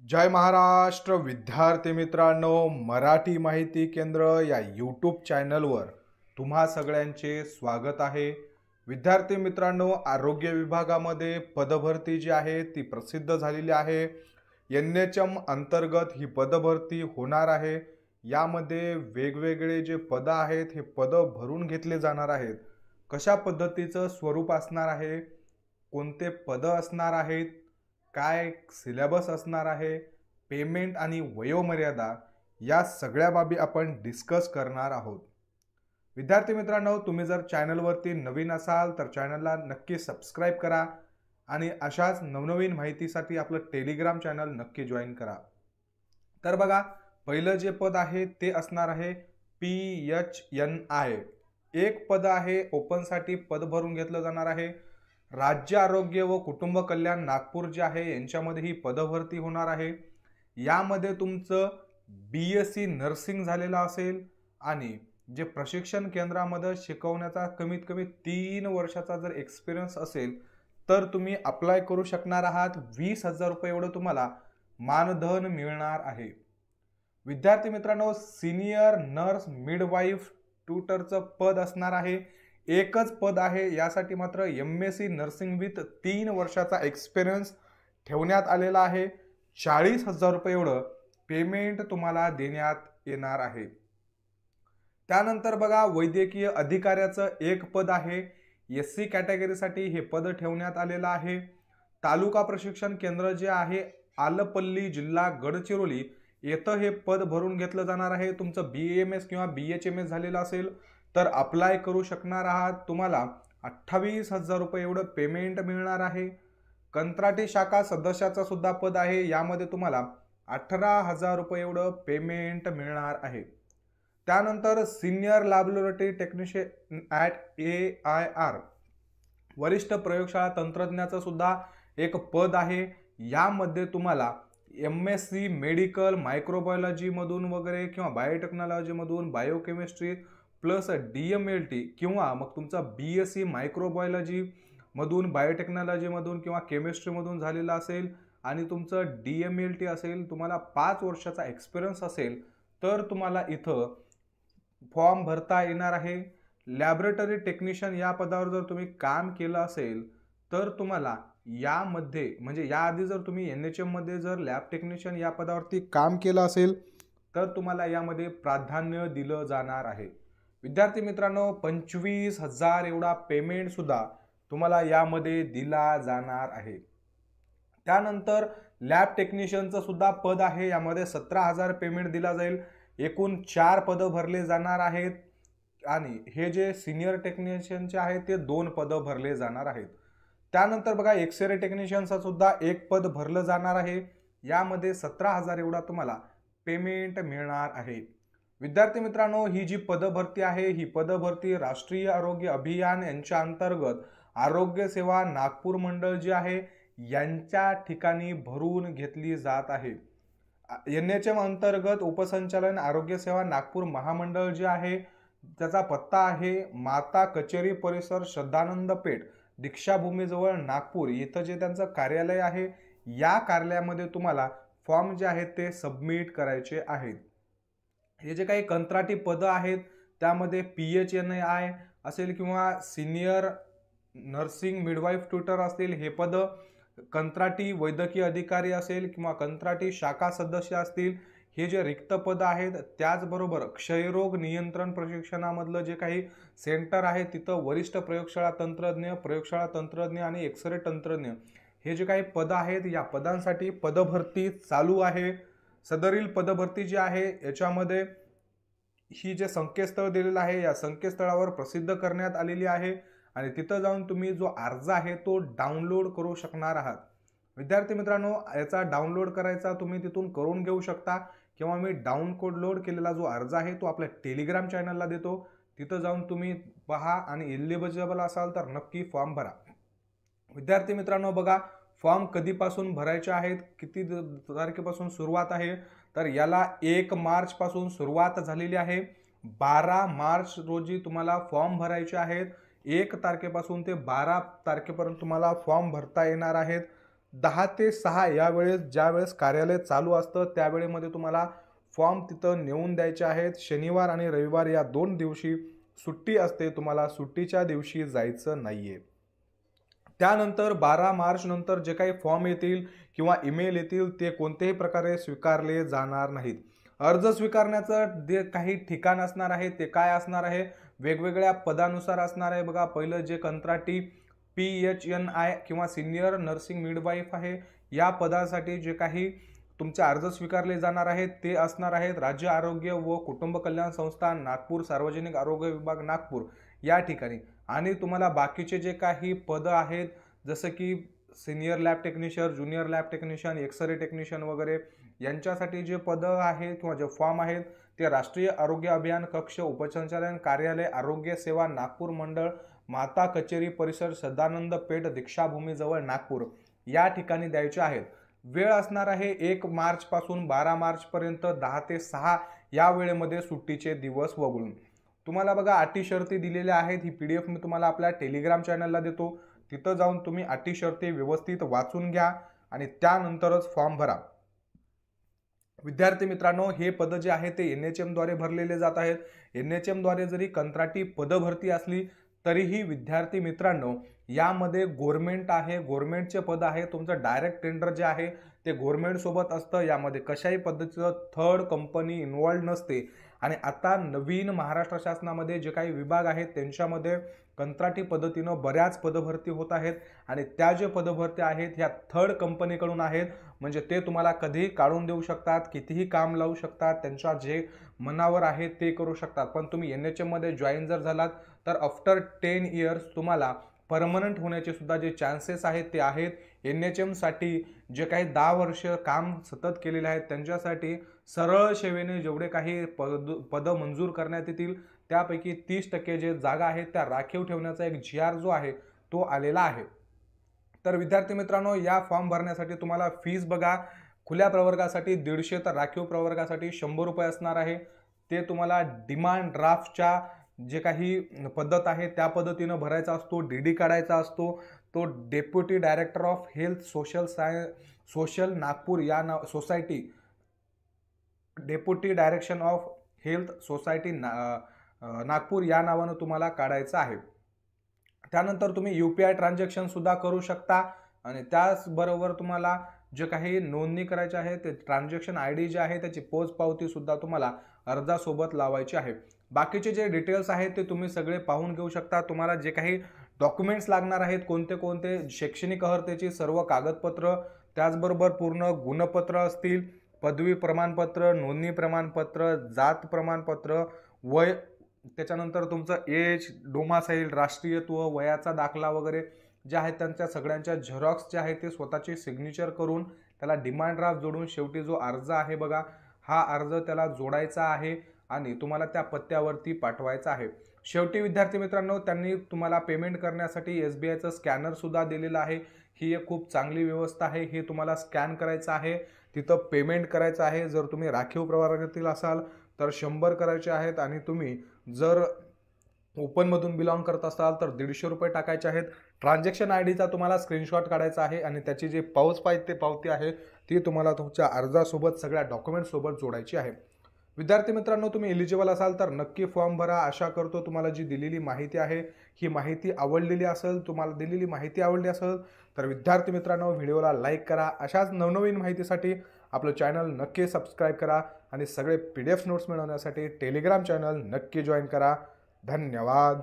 जय महाराष्ट्र विद्यार्थी मित्रांनो, मराठी माहिती केंद्र या यूट्यूब चॅनलवर तुम्हा सगळ्यांचे स्वागत आहे। विद्यार्थी मित्रांनो, आरोग्य विभागामध्ये पदभरती जी आहे ती प्रसिद्ध झालेली आहे। एनएचएम अंतर्गत ही पदभरती होणार आहे। यामध्ये वेगवेगळे जे पद आहेत हे पद भरून घेतले जाणार आहेत। कशा पद्धतीचं स्वरूप असणार आहे, कोणते पद असणार आहेत, काय सिलेबस असणार आहे, पेमेंट आणि वयोमर्यादा या सगळ्या बाबी आपण डिस्कस करणार आहोत। विद्यार्थी मित्रांनो, तुम्ही जर चॅनलवरती नवीन असाल तर चॅनलला नक्की सबस्क्राइब करा आणि अशाच नवनवीन माहितीसाठी आपलं टेलिग्राम चॅनल नक्की जॉईन करा। तर बघा, पहिलं जे पद आहे ते असणार आहे PHNI। एक पद आहे, ओपनसाठी पद भरून घेतलं जाणार आहे। राज्य आरोग्य व कुटुंब कल्याण नागपूर जे आहे यांच्यामध्ये ही पदभरती होणार आहे। यामध्ये तुमचं BSc नर्सिंग झालेलं असेल आणि जे प्रशिक्षण केंद्रामध्ये शिकवण्याचा कमीत कमी 3 वर्षाचा जर एक्सपिरियन्स असेल तर तुम्ही अप्लाय करू शकणार आहात। 20,000 रुपये एवढं तुम्हाला मानधन मिळणार आहे। विद्यार्थी मित्रांनो, सिनियर नर्स मिडवाईफ ट्युटरचं पद असणार आहे। एकच पद आहे, यासाठी मात्र MSc नर्सिंग विथ 3 वर्षाचा एक्सपिरियन्स ठेवण्यात आलेला आहे। 40,000 रुपये एवढं पेमेंट तुम्हाला देण्यात येणार आहे। त्यानंतर बघा, वैद्यकीय अधिकाऱ्याचं एक पद आहे। SC कॅटेगरीसाठी हे पद ठेवण्यात आलेलं आहे। तालुका प्रशिक्षण केंद्र जे आहे आलपल्ली जिल्हा गडचिरोली येथे हे पद भरून घेतलं जाणार आहे। तुमचं BAMS किंवा BHMS झालेलं असेल तर अप्लाय करू शकणार आहात। तुम्हाला 28,000 रुपये एवढं पेमेंट मिळणार आहे। कंत्राटी शाखा सदस्याचं सुद्धा पद आहे। यामध्ये तुम्हाला 18,000 रुपये एवढं पेमेंट मिळणार आहे। त्यानंतर senior laboratory technician at AIR वरिष्ठ प्रयोगशाळा तंत्रज्ञाचं सुद्धा एक पद आहे। यामध्ये तुम्हाला MSc मेडिकल मायक्रोबायोलॉजी मधून वगैरे किंवा बायोटेक्नॉलॉजी मधून बायोकेमिस्ट्री प्लस DMLT किंवा मग तुमचा BSc मायक्रोबायोलॉजी मधून बायोटेक्नॉलॉजी मधून किंवा केमिस्ट्री मधून झालेला असेल आणि तुमचं DMLT असेल, तुम्हाला 5 वर्षाचा एक्सपिरियन्स असेल तर तुम्हाला इथं फॉर्म भरता येणार आहे। लॅबोरेटरी टेक्निशियन या पदावर जर तुम्ही काम केलं असेल तर तुम्हाला यामध्ये म्हणजे याआधी जर तुम्ही NHM मध्ये जर लॅब टेक्निशियन या पदावरती काम केलं असेल तर तुम्हाला यामध्ये प्राधान्य दिलं जाणार आहे। विद्यार्थी मित्रांनो, 25,000 एवढा पेमेंट सुद्धा तुम्हाला यामध्ये दिला जाणार आहे। त्यानंतर लॅब टेक्निशियनचं सुद्धा पद आहे। यामध्ये 17,000 पेमेंट दिला जाईल। एकूण 4 पद भरले जाणार आहेत आणि हे जे सिनियर टेक्निशियनचे आहेत ते 2 पद भरले जाणार आहेत। त्यानंतर बघा, एक्सरे टेक्निशियनचं सुद्धा एक पद भरलं जाणार आहे। यामध्ये 17,000 एवढा तुम्हाला पेमेंट मिळणार आहे। विद्यार्थी मित्रांनो, ही जी पदभरती आहे ही पदभरती राष्ट्रीय आरोग्य अभियान यांच्या अंतर्गत आरोग्य सेवा नागपूर मंडळ जे आहे यांच्या ठिकाणी भरून घेतली जात आहे। NHM अंतर्गत उपसंचालन आरोग्य सेवा नागपूर महामंडळ जे आहे त्याचा पत्ता आहे माता कचेरी परिसर श्रद्धानंद पेठ दीक्षाभूमीजवळ नागपूर इथं जे त्यांचं कार्यालय आहे या कार्यालयामध्ये तुम्हाला फॉर्म जे आहेत ते सबमिट करायचे आहेत। हे जे काही कंत्राटी पद आहेत त्यामध्ये PHNI असेल किंवा सिनियर नर्सिंग मिडवाईफ ट्युटर असतील हे पद, कंत्राटी वैद्यकीय अधिकारी असेल किंवा कंत्राटी शाखा सदस्य असतील हे जे रिक्त पद आहेत। त्याचबरोबर क्षयरोग नियंत्रण प्रशिक्षणामधलं जे काही सेंटर आहे तिथं वरिष्ठ प्रयोगशाळा तंत्रज्ञ आणि एक्सरे तंत्रज्ञ हे जे काही पद आहेत या पदांसाठी पदभरती चालू आहे। सदरील पदभरती जी आहे याच्यामध्ये ही जे संकेतस्थळ दिलेलं आहे या संकेतस्थळावर प्रसिद्ध करण्यात आलेली आहे आणि तिथं जाऊन तुम्ही जो अर्ज आहे तो डाउनलोड करू शकणार आहात। विद्यार्थी मित्रांनो, याचा डाउनलोड करायचा तुम्ही तिथून करून घेऊ शकता किंवा मी डाउनलोड केलेला जो अर्ज आहे तो आपल्या टेलिग्राम चॅनलला देतो। तिथं जाऊन तुम्ही पहा आणि एलिजिबल असाल तर नक्की फॉर्म भरा। विद्यार्थी मित्रांनो, बघा, फॉर्म कधीपासून भरायचे आहेत, किती तारखेपासून सुरुवात आहे तर याला 1 मार्च पासून सुरुवात झालेली आहे। 12 मार्च रोजी तुम्हाला फॉर्म भरायचे आहेत। 1 तारखेपासून ते 12 तारखेपर्यंत तुम्हाला फॉर्म भरता येणार आहेत। 10 ते 6 यावेळेस ज्यावेळेस कार्यालय चालू असतं त्यावेळेमध्ये तुम्हाला फॉर्म तिथं नेऊन द्यायचे आहेत. शनिवार आणि रविवार या 2 दिवशी सुट्टी असते, तुम्हाला सुट्टीच्या दिवशी जायचं नाहीये. त्यानंतर 12 मार्च नंतर जे काही फॉर्म येतील किंवा ईमेल येतील ते कोणत्याही प्रकारे स्वीकारले जाणार नाहीत. अर्ज स्वीकारण्याचं जे काही ठिकाण असणार आहे ते काय असणार आहे, वेगवेगळ्या पदानुसार असणार आहे. बघा, पहिलं जे कंत्राटी PHNI किंवा सिनियर नर्सिंग मिडवाईफ आहे, या पदासाठी जे काही तुमचे अर्ज स्वीकारले जाणार आहेत ते असणार आहेत राज्य आरोग्य व कुटुंब कल्याण संस्था नागपूर, सार्वजनिक आरोग्य विभाग नागपूर या ठिकाणी. आणि तुम्हाला बाकीचे जे काही पद आहेत जसं की senior lab technician, junior lab technician, X-ray technician वगैरे यांच्यासाठी जे पदं आहेत किंवा जे फॉर्म आहेत ते राष्ट्रीय आरोग्य अभियान कक्ष, उपसंचालन कार्यालय, आरोग्य सेवा नागपूर मंडळ, माता कचेरी परिसर, सदानंद पेठ, दीक्षाभूमीजवळ नागपूर या ठिकाणी द्यायचे आहेत. वेळ असणार आहे 1 मार्च पासून 12 मार्च पर्यंत 10 ते 6 या वेळेमध्ये सुट्टीचे दिवस वगळून. तुम्हाला बघा अटी शर्ती दिलेल्या आहेत. ही PDF मी तुम्हाला आपल्या टेलिग्राम चॅनलला देतो. तिथं जाऊन तुम्ही अटी शर्ती व्यवस्थित वाचून घ्या आणि त्यानंतरच फॉर्म भरा. विद्यार्थी मित्रांनो, हे पद जे आहे ते NHM द्वारे भरलेले जात आहेत. NHM द्वारे जरी कंत्राटी पद भरती असली तरीही विद्यार्थी मित्रांनो यामध्ये गव्हर्नमेंट आहे, गव्हर्नमेंटचे पद आहे. तुमचं डायरेक्ट टेंडर जे आहे ते गव्हर्नमेंट सोबत असतं. यामध्ये कशाही पद्धतीचं थर्ड कंपनी इन्व्हॉल्ड नसते. आणि आता नवीन महाराष्ट्र शासनामध्ये जे काही विभाग आहेत त्यांच्यामध्ये कंत्राटी पद्धतीनं बऱ्याच पदभरती होत आहेत आणि त्या जे पदभरती आहेत ह्या थर्ड कंपनीकडून आहेत. म्हणजे ते तुम्हाला कधीही काढून देऊ शकतात, कितीही काम लावू शकतात, त्यांच्या जे मनावर आहे ते करू शकतात. पण तुम्ही NHM मध्ये जॉईन जर झालात तर आफ्टर 10 इयर्स तुम्हाला परमनंट होण्याचे सुद्धा जे चान्सेस आहेत ते आहेत. NHM साठी जे काही 10 वर्ष काम सतत केलेले आहेत त्यांच्यासाठी सरळ सेवेने जेवढे काही पद मंजूर करण्यात येतील त्यापैकी 30% जे जागा आहेत त्या राखीव ठेवण्याचा एक GR जो आहे तो आलेला आहे. तर विद्यार्थी मित्रांनो, या फॉर्म भरण्यासाठी तुम्हाला फीस बघा, खुल्या प्रवर्गासाठी 150, तर राखीव प्रवर्गासाठी 100 रुपये असणार आहे. ते तुम्हाला डिमांड ड्राफ्टच्या जे काही पद्धत आहे त्या पद्धतीनं भरायचा असतो. DD काढायचा असतो. तो deputy director of health social Nagpur या society, deputy direction of health society Nagpur या नावानं तुम्हाला काढायचं आहे. त्यानंतर तुम्ही UPI ट्रान्झॅक्शन सुद्धा करू शकता आणि त्याचबरोबर तुम्हाला जे काही नोंदणी करायची आहे ते ट्रान्झॅक्शन ID जे आहे त्याची पोचपावती सुद्धा तुम्हाला अर्जासोबत लावायची आहे. बाकीचे जे डिटेल्स आहेत ते तुम्ही सगळे पाहून घेऊ शकता. तुम्हाला जे काही डॉक्युमेंट्स लागणार आहेत, कोणते कोणते शैक्षणिक अर्हतेची सर्व कागदपत्र, त्याचबरोबर पूर्ण गुणपत्र असतील, पदवी प्रमाणपत्र, नोंदणी प्रमाणपत्र, जात प्रमाणपत्र, वय, त्याच्यानंतर तुमचं एज, डोमासाईल, राष्ट्रीयत्व, वयाचा दाखला वगैरे जे आहेत त्यांच्या सगळ्यांच्या झेरॉक्स जे आहे ते स्वतःची सिग्नेचर करून त्याला डिमांड ड्राफ्ट जोडून शेवटी जो अर्ज आहे बघा हा अर्ज त्याला जोडायचा आहे आणि तुम्हाला त्या पत्त्यावरती पाठवायचा आहे. शेवटी विद्यार्थी मित्रांनो, त्यांनी तुम्हाला पेमेंट करण्यासाठी SBIचं स्कॅनर सुद्धा दिलेलं आहे. ही एक खूप चांगली व्यवस्था आहे. हे तुम्हाला स्कॅन करायचं आहे, तिथं पेमेंट करायचं आहे. जर तुम्ही राखीव प्रवर्गातील असाल तर 100 करायचे आहेत आणि तुम्ही जर ओपनमधून बिलॉंग करत असाल तर 150 रुपये टाकायचे आहेत. ट्रान्झॅक्शन IDचा तुम्हाला स्क्रीनशॉट काढायचा आहे आणि त्याची जी पावती आहे ती तुम्हाला तुमच्या अर्जासोबत सगळ्या डॉक्युमेंट्ससोबत जोडायची आहे. विद्यार्थी मित्रांनो, तुम्ही एलिजिबल असाल तर नक्की फॉर्म भरा. आशा करतो तुम्हाला जी दिलेली माहिती आहे ही माहिती आवडलेली असेल. तुम्हाला दिलेली माहिती आवडली असेल तर विद्यार्थी मित्रांनो व्हिडिओला लाईक करा. अशाच नवनवीन माहितीसाठी आपलं चॅनल नक्की सबस्क्राईब करा आणि सगळे PDF नोट्स मिळवण्यासाठी टेलिग्राम चॅनल नक्की जॉईन करा. धन्यवाद.